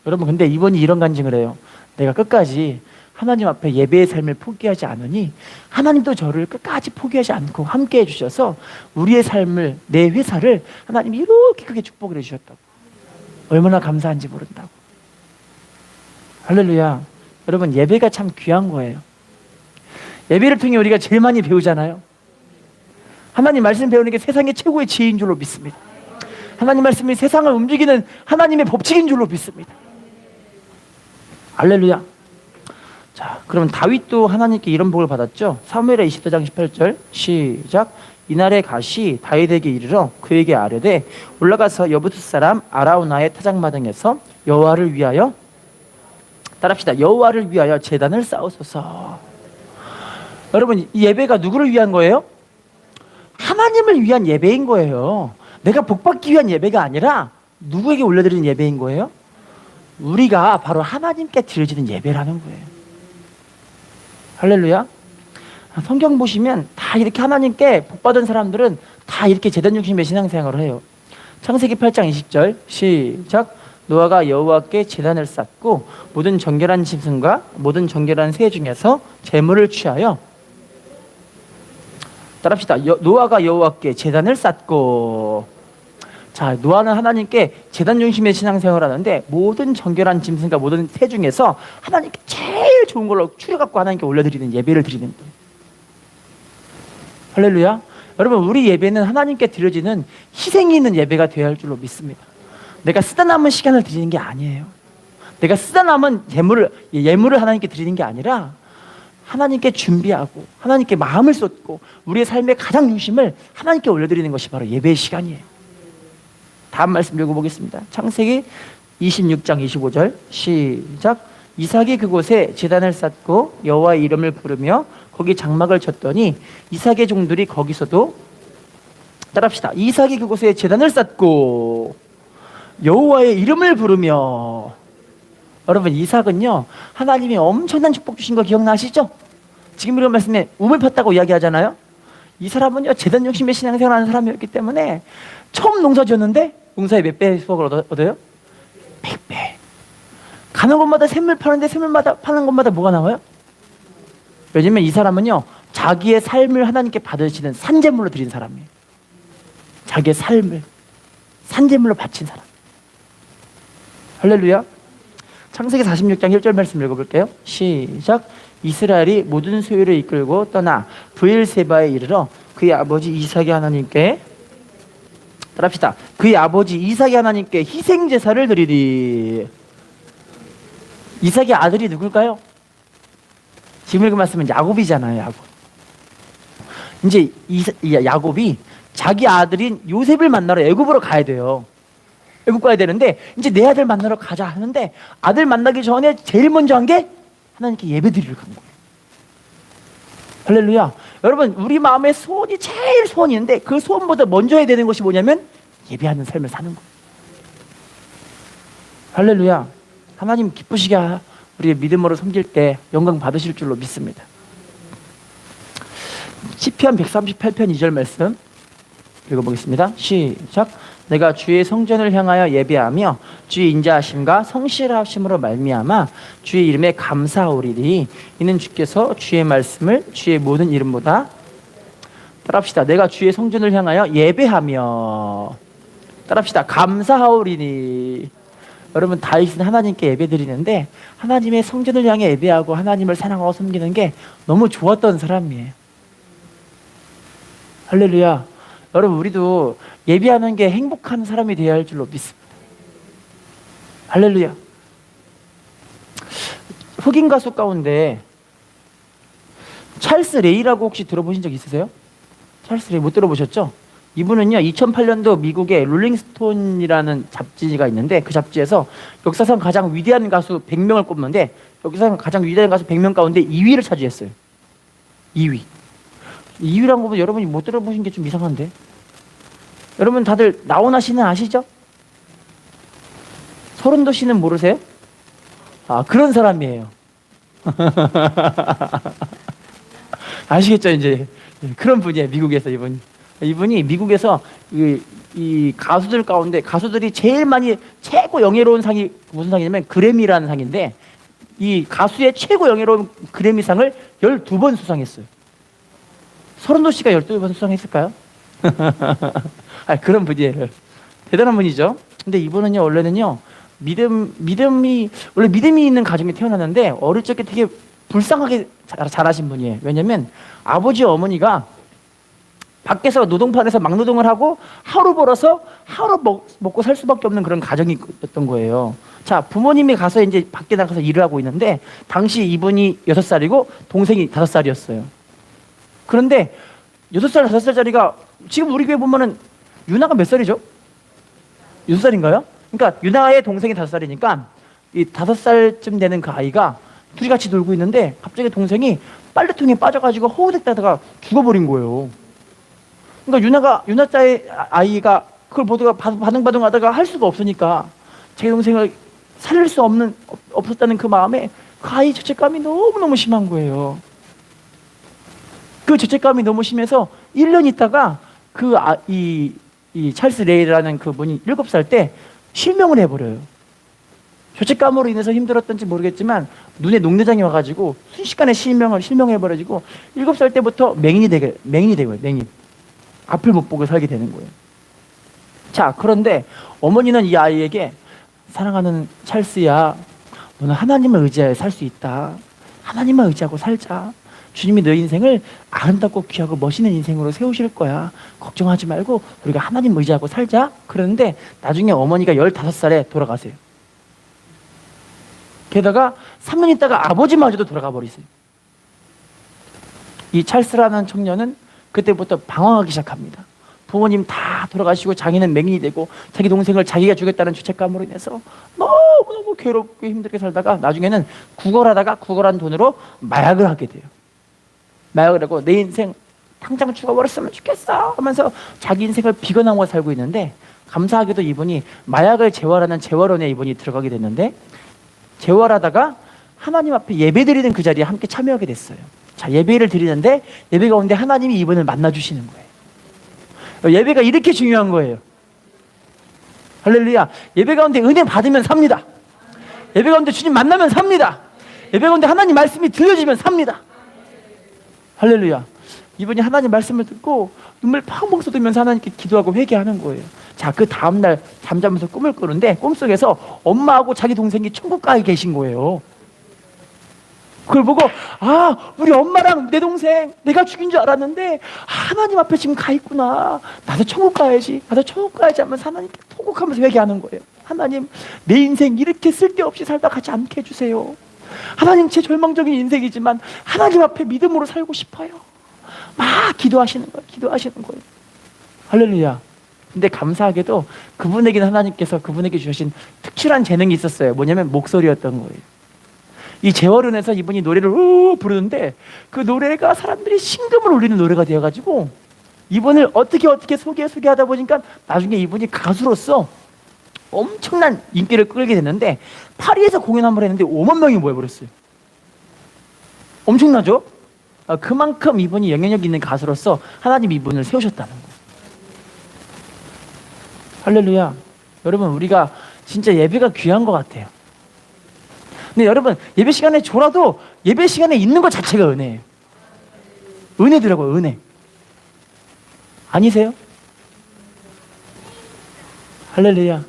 여러분, 근데 이번이 이런 간증을 해요. 내가 끝까지 하나님 앞에 예배의 삶을 포기하지 않으니 하나님도 저를 끝까지 포기하지 않고 함께 해주셔서 우리의 삶을, 내 회사를 하나님이 이렇게 크게 축복을 해주셨다고. 얼마나 감사한지 모른다고. 할렐루야. 여러분, 예배가 참 귀한 거예요. 예배를 통해 우리가 제일 많이 배우잖아요. 하나님 말씀 배우는 게 세상의 최고의 지혜인 줄로 믿습니다. 하나님 말씀이 세상을 움직이는 하나님의 법칙인 줄로 믿습니다. 할렐루야. 자, 그러면 다윗도 하나님께 이런 복을 받았죠. 사무엘하 24장 18절 시작. 이날에 갓이 다윗에게 이르러 그에게 아뢰되 올라가서 여부스 사람 아라우나의 타작마당에서 여호와를 위하여, 따라합시다, 여호와를 위하여 제단을 쌓으소서. 여러분, 이 예배가 누구를 위한 거예요? 하나님을 위한 예배인 거예요. 내가 복받기 위한 예배가 아니라 누구에게 올려드리는 예배인 거예요? 우리가 바로 하나님께 드려지는 예배라는 거예요. 할렐루야. 성경 보시면 다 이렇게 하나님께 복받은 사람들은 다 이렇게 제단 중심의 신앙생활을 해요. 창세기 8장 20절 시작. 노아가 여호와께 제단을 쌓고 모든 정결한 짐승과 모든 정결한 새 중에서 제물을 취하여, 따라합시다, 노아가 여호와께 제단을 쌓고. 자, 노아는 하나님께 제단 중심의 신앙생활을 하는데 모든 정결한 짐승과 모든 새 중에서 하나님께 제일 좋은 걸로 추려갖고 하나님께 올려드리는 예배를 드리는 거예요. 할렐루야. 여러분, 우리 예배는 하나님께 드려지는 희생이 있는 예배가 되어야 할 줄로 믿습니다. 내가 쓰다 남은 시간을 드리는 게 아니에요. 내가 쓰다 남은 예물을 하나님께 드리는 게 아니라 하나님께 준비하고 하나님께 마음을 쏟고 우리의 삶의 가장 중심을 하나님께 올려드리는 것이 바로 예배의 시간이에요. 다음 말씀 읽어보겠습니다. 창세기 26장 25절 시작. 이삭이 그곳에 제단을 쌓고 여호와의 이름을 부르며 거기 장막을 쳤더니 이삭의 종들이 거기서도, 따라합시다, 이삭이 그곳에 제단을 쌓고 여호와의 이름을 부르며. 여러분, 이삭은요, 하나님이 엄청난 축복 주신 거 기억나시죠? 지금 이런 말씀에 우물 팠다고 이야기하잖아요. 이 사람은요, 제단 중심의 신앙생활 하는 사람이었기 때문에 처음 농사 지었는데 농사에 몇 배 수확을 얻어요? 100배. 가는 곳마다 샘물 파는데 샘물마다 파는 곳마다 뭐가 나와요? 왜냐면 이 사람은요, 자기의 삶을 하나님께 받으시는 산제물로 드린 사람이에요. 자기의 삶을 산제물로 바친 사람. 할렐루야. 창세기 46장 1절 말씀 읽어볼게요. 시작. 이스라엘이 모든 소유를 이끌고 떠나 브엘세바에 이르러 그의 아버지 이삭의 하나님께, 따라합시다, 그의 아버지 이삭의 하나님께 희생제사를 드리리. 이삭의 아들이 누굴까요? 지금 읽은 말씀은 야곱이잖아요. 야곱. 이제 이 야곱이 자기 아들인 요셉을 만나러 애굽으로 가야 돼요. 애굽 가야 되는데 이제 내 아들 만나러 가자 하는데 아들 만나기 전에 제일 먼저 한 게 하나님께 예배드리러 간 거예요. 할렐루야. 여러분, 우리 마음에 소원이 제일 소원이 있는데 그 소원보다 먼저 해야 되는 것이 뭐냐면 예배하는 삶을 사는 거예요. 할렐루야. 하나님 기쁘시게 우리의 믿음으로 섬길 때 영광 받으실 줄로 믿습니다. 시편 138편 2절 말씀 읽어보겠습니다. 시작. 내가 주의 성전을 향하여 예배하며 주의 인자하심과 성실하심으로 말미암아 주의 이름에 감사하오리니 이는 주께서 주의 말씀을 주의 모든 이름보다 따라합시다. 내가 주의 성전을 향하여 예배하며 따라합시다. 감사하오리니. 여러분, 다윗은 하나님께 예배드리는데 하나님의 성전을 향해 예배하고 하나님을 사랑하고 섬기는 게 너무 좋았던 사람이에요. 할렐루야. 여러분, 우리도 예배하는 게 행복한 사람이 되어야 할 줄로 믿습니다. 할렐루야. 흑인 가수 가운데 찰스 레이라고 혹시 들어보신 적 있으세요? 찰스 레이 못 들어보셨죠? 이분은요 2008년도 미국의 롤링스톤이라는 잡지가 있는데 그 잡지에서 역사상 가장 위대한 가수 100명을 꼽는데 역사상 가장 위대한 가수 100명 가운데 2위를 차지했어요. 2위. 2위란 거 보면 여러분이 못 들어보신 게 좀 이상한데, 여러분 다들 나훈아 씨는 아시죠? 서른도 씨는 모르세요? 아, 그런 사람이에요. 아시겠죠? 이제 그런 분이에요. 미국에서 이분이 미국에서 이 가수들 가운데 가수들이 제일 많이 최고 영예로운 상이 무슨 상이냐면 그래미라는 상인데 이 가수의 최고 영예로운 그래미상을 12번 수상했어요. 서른도 씨가 12번 수상했을까요? 아, 그런 분이에요. 대단한 분이죠. 근데 이분은요 원래는요 원래 믿음이 있는 가정에 태어났는데 어릴 적에 되게 불쌍하게 자라신 분이에요. 왜냐면 아버지 어머니가 밖에서 노동판에서 막노동을 하고 하루 벌어서 하루 먹고 살 수밖에 없는 그런 가정이었던 거예요. 자, 부모님이 가서 이제 밖에 나가서 일을 하고 있는데 당시 이분이 6살이고 동생이 5살이었어요. 그런데 6살, 5살짜리가 지금 우리 교회 보면은 유나가 몇 살이죠? 6살인가요? 그러니까 유나의 동생이 5살이니까 이 5살쯤 되는 그 아이가 둘이 같이 놀고 있는데 갑자기 동생이 빨래통에 빠져가지고 허우대 따다가 죽어버린 거예요. 그러니까 유나자의 아이가 그걸 보다가 바둥바둥 하다가 할 수가 없으니까 자기 동생을 살릴 수 없었다는 그 마음에 그 아이 죄책감이 너무너무 심한 거예요. 그 죄책감이 너무 심해서 1년 있다가 이 찰스 레이라는 그 분이 7살 때 실명을 해버려요. 죄책감으로 인해서 힘들었던지 모르겠지만 눈에 녹내장이 와가지고 순식간에 실명해버려지고 7살 때부터 맹인이 되고요. 맹인. 앞을 못 보고 살게 되는 거예요. 자, 그런데 어머니는 이 아이에게 사랑하는 찰스야, 너는 하나님을 의지하여 살 수 있다. 하나님만 의지하고 살자. 주님이 너 인생을 아름답고 귀하고 멋있는 인생으로 세우실 거야. 걱정하지 말고 우리가 하나님 의지하고 살자. 그러는데 나중에 어머니가 15살에 돌아가세요. 게다가 3년 있다가 아버지마저도 돌아가 버리세요. 이 찰스라는 청년은 그때부터 방황하기 시작합니다. 부모님 다 돌아가시고 자기는 맹인이 되고 자기 동생을 자기가 죽였다는 죄책감으로 인해서 너무너무 괴롭게 힘들게 살다가 나중에는 구걸한 돈으로 마약을 하게 돼요. 마약을 하고 내 인생 당장 죽어버렸으면 좋겠어 하면서 자기 인생을 비관하고 살고 있는데 감사하게도 이분이 마약을 재활하는 재활원에 이분이 들어가게 됐는데 재활하다가 하나님 앞에 예배드리는 그 자리에 함께 참여하게 됐어요. 자, 예배를 드리는데 예배 가운데 하나님이 이분을 만나주시는 거예요. 예배가 이렇게 중요한 거예요. 할렐루야. 예배 가운데 은혜 받으면 삽니다. 예배 가운데 주님 만나면 삽니다. 예배 가운데 하나님 말씀이 들려지면 삽니다. 할렐루야. 이분이 하나님 말씀을 듣고 눈물 펑펑 쏟으면서 하나님께 기도하고 회개하는 거예요. 자, 그 다음날 잠자면서 꿈을 꾸는데 꿈속에서 엄마하고 자기 동생이 천국 가에 계신 거예요. 그걸 보고 우리 엄마랑 내 동생 내가 죽인 줄 알았는데 하나님 앞에 지금 가 있구나. 나도 천국 가야지 하면서 하나님께 통곡하면서 회개하는 거예요. 하나님, 내 인생 이렇게 쓸데없이 살다 가지 않게 해주세요. 하나님, 제 절망적인 인생이지만 하나님 앞에 믿음으로 살고 싶어요. 막 기도하시는 거예요. 할렐루야. 근데 감사하게도 그분에게는 하나님께서 그분에게 주신 특출한 재능이 있었어요. 뭐냐면 목소리였던 거예요. 이 재활운에서 이분이 노래를 부르는데 그 노래가 사람들이 신금을 울리는 노래가 되어가지고 이분을 어떻게 소개하다 보니까 나중에 이분이 가수로서 엄청난 인기를 끌게 됐는데 파리에서 공연 한번 했는데 5만 명이 모여버렸어요. 엄청나죠? 그만큼 이분이 영향력 있는 가수로서 하나님이 이분을 세우셨다는 거예요. 할렐루야. 여러분, 우리가 진짜 예배가 귀한 것 같아요. 근데 여러분, 예배 시간에 졸아도 예배 시간에 있는 것 자체가 은혜예요. 은혜더라고요. 은혜. 아니세요? 할렐루야.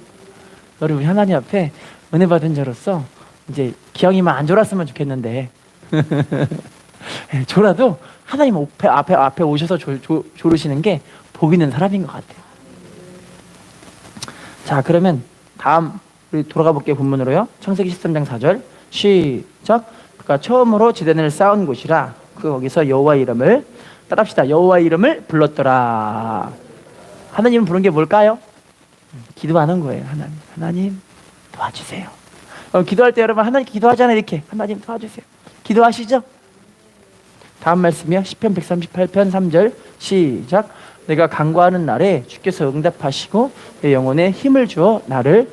여러분, 하나님 앞에 은혜 받은 자로서 이제 기왕이면 안 졸았으면 좋겠는데 졸아도 하나님 앞에 오셔서 졸으시는 게 복 있는 사람인 것 같아요. 자, 그러면 다음 우리 돌아가 볼게요. 본문으로요. 창세기 13장 4절 시작. 그가 처음으로 지단을 쌓은 곳이라 거기서 여호와의 이름을 따라합시다. 여호와의 이름을 불렀더라. 하나님 부른 게 뭘까요? 기도하는 거예요. 하나님 도와주세요. 기도할 때 여러분 하나님 기도하잖아요. 이렇게 하나님 도와주세요. 기도하시죠? 다음 말씀이요. 시편 138편 3절 시작. 내가 간구하는 날에 주께서 응답하시고 내 영혼에 힘을 주어 나를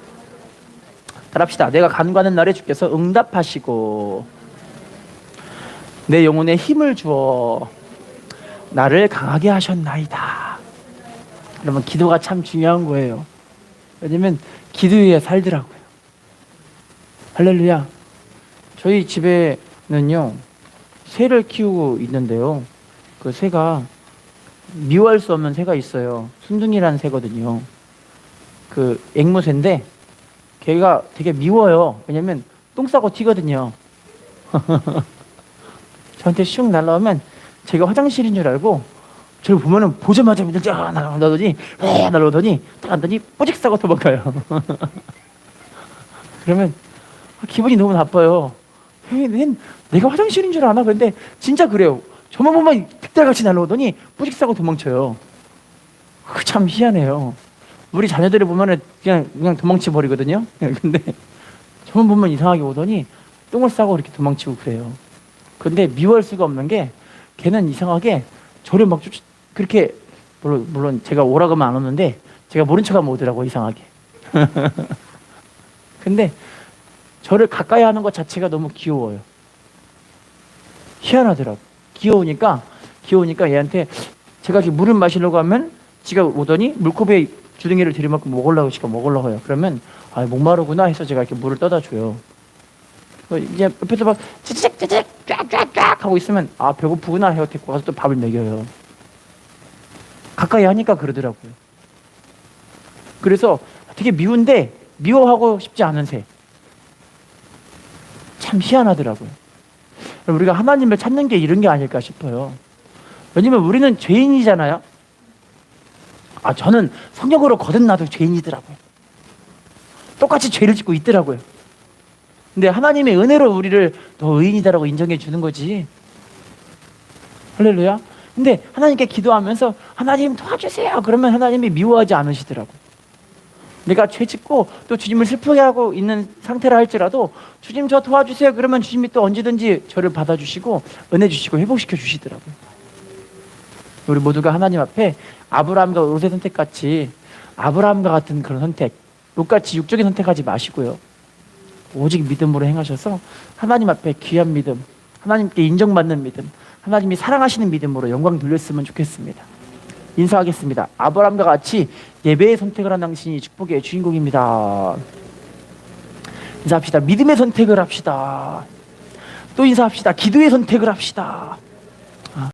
따라합시다. 내가 간구하는 날에 주께서 응답하시고 내 영혼에 힘을 주어 나를 강하게 하셨나이다. 여러분, 기도가 참 중요한 거예요. 왜냐면 기도 위에 살더라고요. 할렐루야. 저희 집에는요 새를 키우고 있는데요, 그 새가 미워할 수 없는 새가 있어요. 순둥이라는 새거든요. 그 앵무새인데 걔가 되게 미워요. 왜냐면 똥 싸고 튀거든요. 저한테 슉 날라오면 제가 화장실인 줄 알고 저를 보면은 보자마자 날라오더니 딱 앉더니 뿌직 싸고 도망가요. 그러면 기분이 너무 나빠요. 내가 화장실인 줄 아나? 그런데 진짜 그래요. 저만 보면 득달같이 날라오더니 뿌직 싸고 도망쳐요. 참 희한해요. 우리 자녀들을 보면은 그냥 도망쳐 버리거든요. 근데 저만 보면 이상하게 오더니 똥을 싸고 이렇게 도망치고 그래요. 근데 미워할 수가 없는 게 걔는 이상하게 저를 막 그렇게 물론 제가 오라고 하면 안 오는데 제가 모른 척하면 오더라고, 이상하게. 근데 저를 가까이 하는 것 자체가 너무 귀여워요. 희한하더라고. 귀여우니까 얘한테 제가 이렇게 물을 마시려고 하면 지가 오더니 물컵에 주둥이를 들이받고 먹으려고 해요. 그러면 목마르구나 해서 제가 이렇게 물을 떠다 줘요. 이제 옆에서 막 찌직 쫙쫙쫙 하고 있으면 배고프구나 해서 데리고 가서 또 밥을 먹여요. 가까이 하니까 그러더라고요. 그래서 되게 미운데 미워하고 싶지 않은 새. 참 희한하더라고요. 우리가 하나님을 찾는 게 이런 게 아닐까 싶어요. 왜냐면 우리는 죄인이잖아요. 저는 성령으로 거듭나도 죄인이더라고요. 똑같이 죄를 짓고 있더라고요. 근데 하나님의 은혜로 우리를 더 의인이다라고 인정해 주는 거지. 할렐루야. 근데 하나님께 기도하면서 하나님 도와주세요 그러면 하나님이 미워하지 않으시더라고요. 내가 죄 짓고 또 주님을 슬프게 하고 있는 상태라 할지라도 주님 저 도와주세요 그러면 주님이 또 언제든지 저를 받아주시고 은혜 주시고 회복시켜 주시더라고요. 우리 모두가 하나님 앞에 아브라함과 롯의 선택같이 아브라함과 같은 그런 선택, 롯같이 육적인 선택하지 마시고요, 오직 믿음으로 행하셔서 하나님 앞에 귀한 믿음, 하나님께 인정받는 믿음, 하나님이 사랑하시는 믿음으로 영광 돌렸으면 좋겠습니다. 인사하겠습니다. 아브라함과 같이 예배의 선택을 한 당신이 축복의 주인공입니다. 인사합시다. 믿음의 선택을 합시다. 또 인사합시다. 기도의 선택을 합시다.